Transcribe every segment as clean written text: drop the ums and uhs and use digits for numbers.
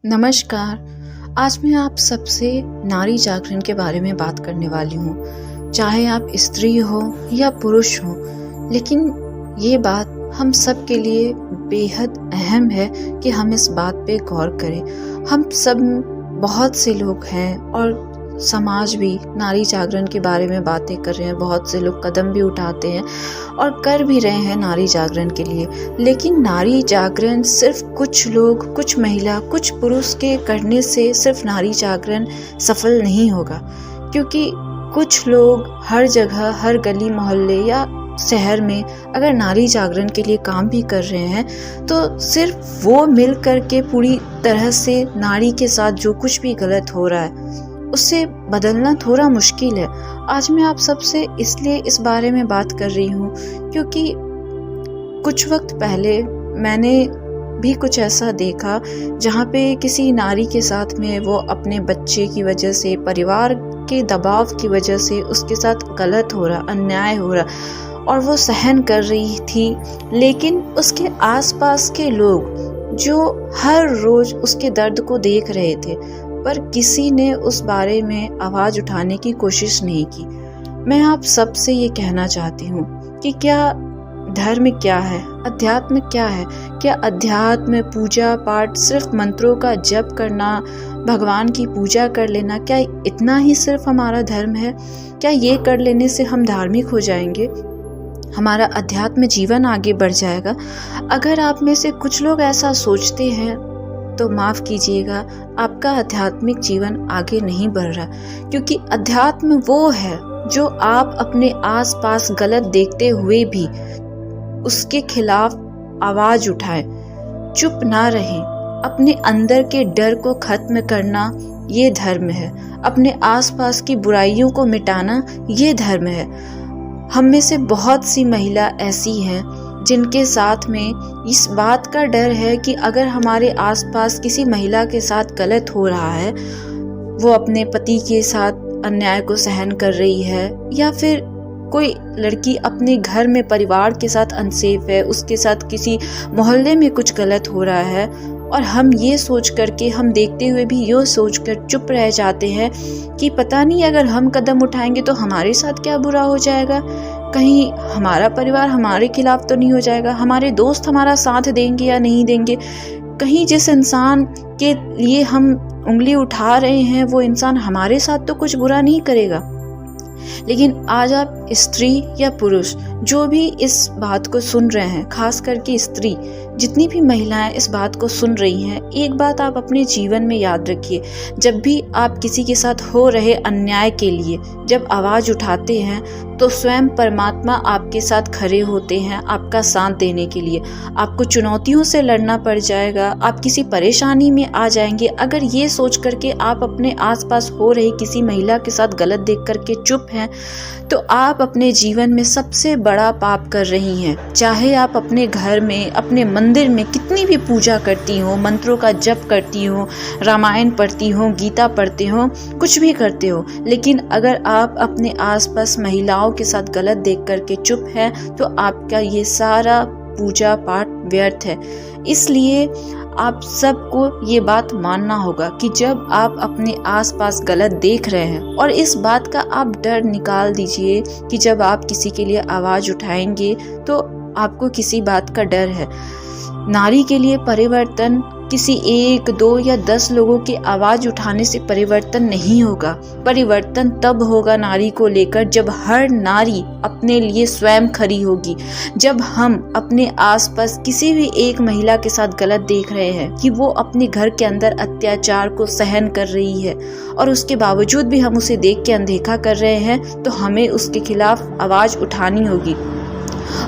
नमस्कार। आज मैं आप सबसे नारी जागरण के बारे में बात करने वाली हूँ। चाहे आप स्त्री हो या पुरुष हो, लेकिन ये बात हम सब के लिए बेहद अहम है कि हम इस बात पे गौर करें। हम सब बहुत से लोग हैं और समाज भी नारी जागरण के बारे में बातें कर रहे हैं। बहुत से लोग कदम भी उठाते हैं और कर भी रहे हैं नारी जागरण के लिए। लेकिन नारी जागरण सिर्फ कुछ लोग, कुछ महिला, कुछ पुरुष के करने से सिर्फ नारी जागरण सफल नहीं होगा, क्योंकि कुछ लोग हर जगह, हर गली मोहल्ले या शहर में अगर नारी जागरण के लिए काम भी कर रहे हैं तो सिर्फ वो मिल कर के पूरी तरह से नारी के साथ जो कुछ भी गलत हो रहा है उससे बदलना थोड़ा मुश्किल है। आज मैं आप सबसे इसलिए इस बारे में बात कर रही हूँ क्योंकि कुछ वक्त पहले मैंने भी कुछ ऐसा देखा जहाँ पे किसी नारी के साथ में वो अपने बच्चे की वजह से, परिवार के दबाव की वजह से उसके साथ गलत हो रहा, अन्याय हो रहा और वो सहन कर रही थी। लेकिन उसके आसपास के लोग जो हर रोज उसके दर्द को देख रहे थे, पर किसी ने उस बारे में आवाज उठाने की कोशिश नहीं की। मैं आप सबसे ये कहना चाहती हूँ कि क्या धर्म क्या है, अध्यात्म क्या है? क्या अध्यात्म, पूजा पाठ, सिर्फ मंत्रों का जप करना, भगवान की पूजा कर लेना, क्या इतना ही सिर्फ हमारा धर्म है? क्या ये कर लेने से हम धार्मिक हो जाएंगे, हमारा अध्यात्म जीवन आगे बढ़ जाएगा? अगर आप में से कुछ लोग ऐसा सोचते हैं तो माफ कीजिएगा, आपका आध्यात्मिक जीवन आगे नहीं बढ़ रहा, क्योंकि अध्यात्म वो है जो आप अपने आसपास गलत देखते हुए भी उसके खिलाफ आवाज उठाएं, चुप ना रहें। अपने अंदर के डर को खत्म करना ये धर्म है। अपने आसपास की बुराइयों को मिटाना ये धर्म है। हम में से बहुत सी महिला ऐसी हैं जिनके साथ में इस बात का डर है कि अगर हमारे आसपास किसी महिला के साथ गलत हो रहा है, वो अपने पति के साथ अन्याय को सहन कर रही है, या फिर कोई लड़की अपने घर में परिवार के साथ अनसेफ है, उसके साथ किसी मोहल्ले में कुछ गलत हो रहा है, और हम ये सोच करके, हम देखते हुए भी ये सोच कर चुप रह जाते हैं कि पता नहीं अगर हम कदम उठाएंगे तो हमारे साथ क्या बुरा हो जाएगा, कहीं हमारा परिवार हमारे खिलाफ तो नहीं हो जाएगा, हमारे दोस्त हमारा साथ देंगे या नहीं देंगे, कहीं जिस इंसान के लिए हम उंगली उठा रहे हैं वो इंसान हमारे साथ तो कुछ बुरा नहीं करेगा। लेकिन आज आप स्त्री या पुरुष जो भी इस बात को सुन रहे हैं, खास करके स्त्री, जितनी भी महिलाएं इस बात को सुन रही हैं, एक बात आप अपने जीवन में याद रखिए। जब भी आप किसी के साथ हो रहे अन्याय के लिए जब आवाज उठाते हैं तो स्वयं परमात्मा आपके साथ खड़े होते हैं आपका साथ देने के लिए। आपको चुनौतियों से लड़ना पड़ जाएगा, आप किसी परेशानी में आ जाएंगे अगर ये सोच करके आप अपने आसपास हो रही किसी महिला के साथ गलत देख करके चुप हैं, तो आप अपने जीवन में सबसे बड़ा पाप कर रही हैं। चाहे आप अपने घर में, अपने मंदिर में कितनी भी पूजा करती हो, मंत्रों का जप करती हो, रामायण पढ़ती हो, गीता पढ़ते हो, कुछ भी करते हो, लेकिन अगर आप अपने आसपास महिलाओं के साथ गलत देख करके चुप हैं तो आपका ये सारा पूजा पाठ व्यर्थ है। इसलिए आप सबको ये बात मानना होगा कि जब आप अपने आसपास गलत देख रहे हैं, और इस बात का आप डर निकाल दीजिए कि जब आप किसी के लिए आवाज उठाएंगे तो आपको किसी बात का डर है। नारी के लिए परिवर्तन किसी 1, 2 या 10 लोगों की आवाज उठाने से परिवर्तन नहीं होगा। परिवर्तन तब होगा नारी को लेकर जब हर नारी अपने लिए स्वयं खड़ी होगी। जब हम अपने आसपास किसी भी एक महिला के साथ गलत देख रहे हैं कि वो अपने घर के अंदर अत्याचार को सहन कर रही है और उसके बावजूद भी हम उसे देख के अनदेखा कर रहे हैं, तो हमें उसके खिलाफ आवाज उठानी होगी।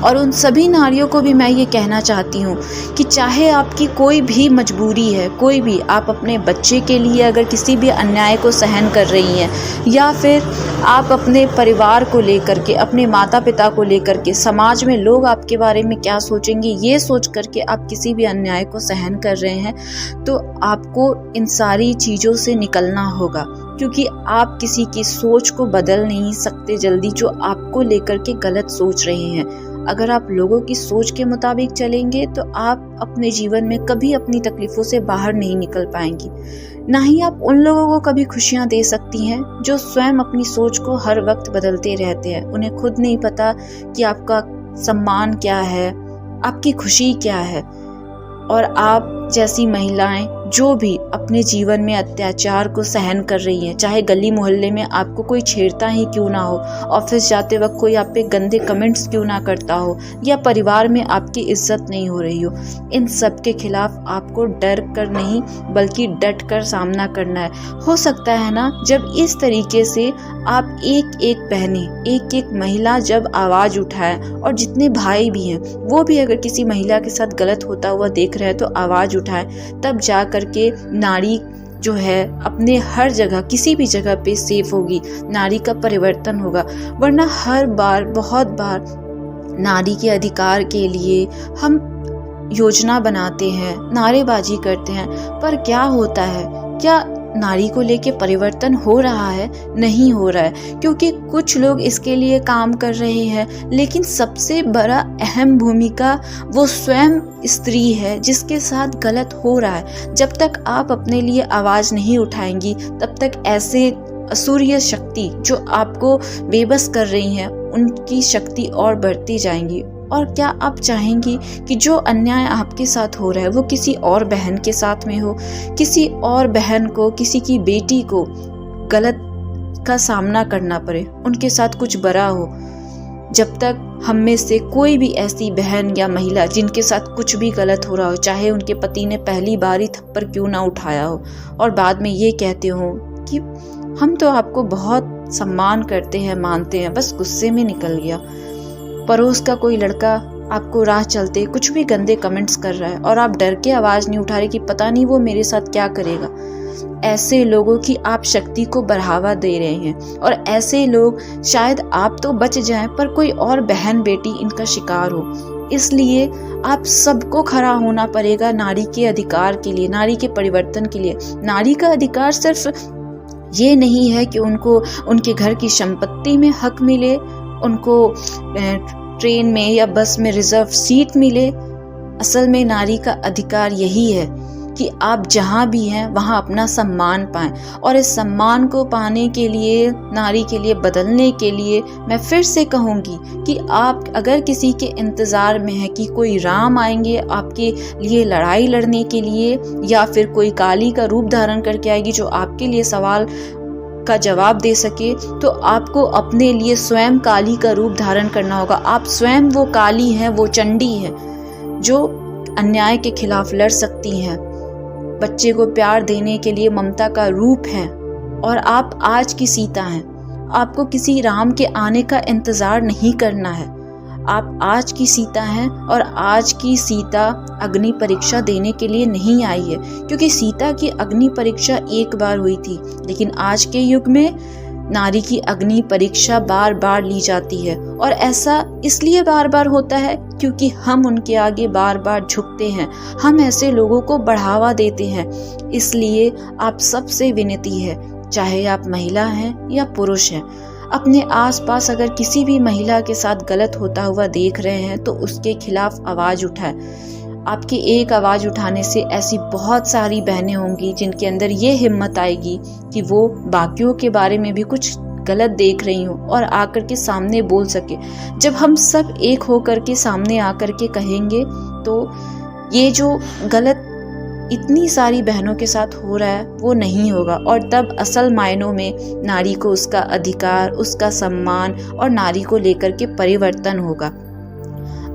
और उन सभी नारियों को भी मैं ये कहना चाहती हूँ कि चाहे आपकी कोई भी मजबूरी है, कोई भी, आप अपने बच्चे के लिए अगर किसी भी अन्याय को सहन कर रही हैं, या फिर आप अपने परिवार को लेकर के, अपने माता पिता को लेकर के, समाज में लोग आपके बारे में क्या सोचेंगे ये सोच करके आप किसी भी अन्याय को सहन कर रहे हैं, तो आपको इन सारी चीज़ों से निकलना होगा, क्योंकि आप किसी की सोच को बदल नहीं सकते जल्दी, जो आपको लेकर के गलत सोच रहे हैं। अगर आप लोगों की सोच के मुताबिक चलेंगे तो आप अपने जीवन में कभी अपनी तकलीफ़ों से बाहर नहीं निकल पाएंगी। ना ही आप उन लोगों को कभी खुशियाँ दे सकती हैं जो स्वयं अपनी सोच को हर वक्त बदलते रहते हैं। उन्हें खुद नहीं पता कि आपका सम्मान क्या है, आपकी खुशी क्या है। और आप जैसी महिलाएं जो भी अपने जीवन में अत्याचार को सहन कर रही हैं, चाहे गली मोहल्ले में आपको कोई छेड़ता ही क्यों ना हो, ऑफिस जाते वक्त कोई आप पे गंदे कमेंट्स क्यों ना करता हो, या परिवार में आपकी इज्जत नहीं हो रही हो, इन सब के खिलाफ आपको डर कर नहीं बल्कि डट कर सामना करना है। हो सकता है ना, जब इस तरीके से आप एक एक बहनें, एक एक महिला जब आवाज़ उठाए, और जितने भाई भी हैं वो भी अगर किसी महिला के साथ गलत होता हुआ देख रहे हैं तो आवाज़ उठाए, तब जा करके नारी जो है अपने हर जगह किसी भी जगह पे सेफ होगी, नारी का परिवर्तन होगा। वरना हर बार बहुत बार नारी के अधिकार के लिए हम योजना बनाते हैं, नारेबाजी करते हैं, पर क्या होता है, क्या नारी को लेके परिवर्तन हो रहा है? नहीं हो रहा है, क्योंकि कुछ लोग इसके लिए काम कर रहे हैं, लेकिन सबसे बड़ा अहम भूमिका वो स्वयं स्त्री है जिसके साथ गलत हो रहा है। जब तक आप अपने लिए आवाज़ नहीं उठाएंगी तब तक ऐसे असुरीय शक्ति जो आपको बेबस कर रही हैं उनकी शक्ति और बढ़ती जाएंगी। और क्या आप चाहेंगी कि जो अन्याय आपके साथ हो रहा है वो किसी और बहन के साथ में हो, किसी और बहन को, किसी की बेटी को गलत का सामना करना पड़े, उनके साथ कुछ बुरा हो? जब तक हम में से कोई भी ऐसी बहन या महिला जिनके साथ कुछ भी गलत हो रहा हो, चाहे उनके पति ने पहली बार ही थप्पड़ क्यों ना उठाया हो और बाद में ये कहते हो कि हम तो आपको बहुत सम्मान करते हैं, मानते हैं, बस गुस्से में निकल गया। पड़ोस का कोई लड़का आपको राह चलते कुछ भी गंदे कमेंट्स कर रहा है और आप डर के आवाज़ नहीं उठा रहे कि पता नहीं वो मेरे साथ क्या करेगा। ऐसे लोगों की आप शक्ति को बढ़ावा दे रहे हैं, और ऐसे लोग शायद आप तो बच जाएं पर कोई और बहन बेटी इनका शिकार हो। इसलिए आप सबको खड़ा होना पड़ेगा नारी के अधिकार के लिए, नारी के परिवर्तन के लिए। नारी का अधिकार सिर्फ ये नहीं है कि उनको उनके घर की संपत्ति में हक मिले, उनको ट्रेन में या बस में रिजर्व सीट मिले। असल में नारी का अधिकार यही है कि आप जहाँ भी हैं वहाँ अपना सम्मान पाएं। और इस सम्मान को पाने के लिए, नारी के लिए बदलने के लिए, मैं फिर से कहूँगी कि आप अगर किसी के इंतज़ार में हैं कि कोई राम आएंगे आपके लिए लड़ाई लड़ने के लिए, या फिर कोई काली का रूप धारण करके आएगी जो आपके लिए सवाल का जवाब दे सके, तो आपको अपने लिए स्वयं काली का रूप धारण करना होगा। आप स्वयं वो काली हैं, वो चंडी हैं जो अन्याय के खिलाफ लड़ सकती हैं, बच्चे को प्यार देने के लिए ममता का रूप है। और आप आज की सीता हैं, आपको किसी राम के आने का इंतज़ार नहीं करना है। आप आज की सीता हैं, और आज की सीता अग्नि परीक्षा देने के लिए नहीं आई है, क्योंकि सीता की अग्नि परीक्षा एक बार हुई थी, लेकिन आज के युग में नारी की अग्नि परीक्षा बार बार ली जाती है। और ऐसा इसलिए बार बार होता है क्योंकि हम उनके आगे बार बार झुकते हैं, हम ऐसे लोगों को बढ़ावा देते हैं। इसलिए आप सबसे विनती है, चाहे आप महिला हैं या पुरुष हैं, अपने आसपास अगर किसी भी महिला के साथ गलत होता हुआ देख रहे हैं तो उसके खिलाफ आवाज़ उठाएं। आपकी एक आवाज़ उठाने से ऐसी बहुत सारी बहनें होंगी जिनके अंदर ये हिम्मत आएगी कि वो बाकियों के बारे में भी कुछ गलत देख रही हूँ और आकर के सामने बोल सके। जब हम सब एक होकर के सामने आकर के कहेंगे तो ये जो गलत इतनी सारी बहनों के साथ हो रहा है वो नहीं होगा, और तब असल मायनों में नारी को उसका अधिकार, उसका सम्मान और नारी को लेकर के परिवर्तन होगा।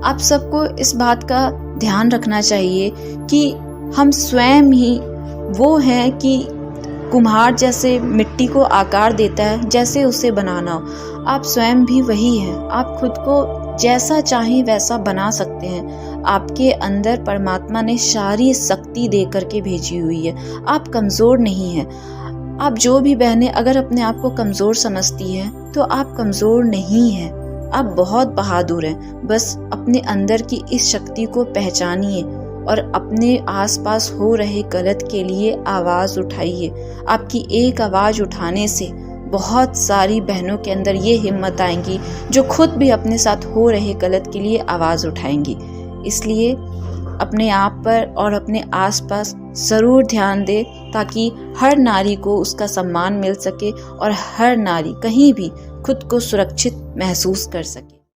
आप सबको इस बात का ध्यान रखना चाहिए कि हम स्वयं ही वो हैं कि कुम्हार जैसे मिट्टी को आकार देता है, जैसे उसे बनाना हो, आप स्वयं भी वही हैं। आप खुद को जैसा चाहें वैसा बना सकते हैं। आपके अंदर परमात्मा ने सारी शक्ति दे करके भेजी हुई है, आप कमज़ोर नहीं हैं। आप जो भी बहनें अगर अपने आप को कमज़ोर समझती हैं तो आप कमज़ोर नहीं हैं, आप बहुत बहादुर हैं। बस अपने अंदर की इस शक्ति को पहचानिए और अपने आसपास हो रहे गलत के लिए आवाज़ उठाइए। आपकी एक आवाज़ उठाने से बहुत सारी बहनों के अंदर ये हिम्मत आएंगी जो खुद भी अपने साथ हो रहे गलत के लिए आवाज़ उठाएंगी। इसलिए अपने आप पर और अपने आसपास ज़रूर ध्यान दे ताकि हर नारी को उसका सम्मान मिल सके और हर नारी कहीं भी खुद को सुरक्षित महसूस कर सके।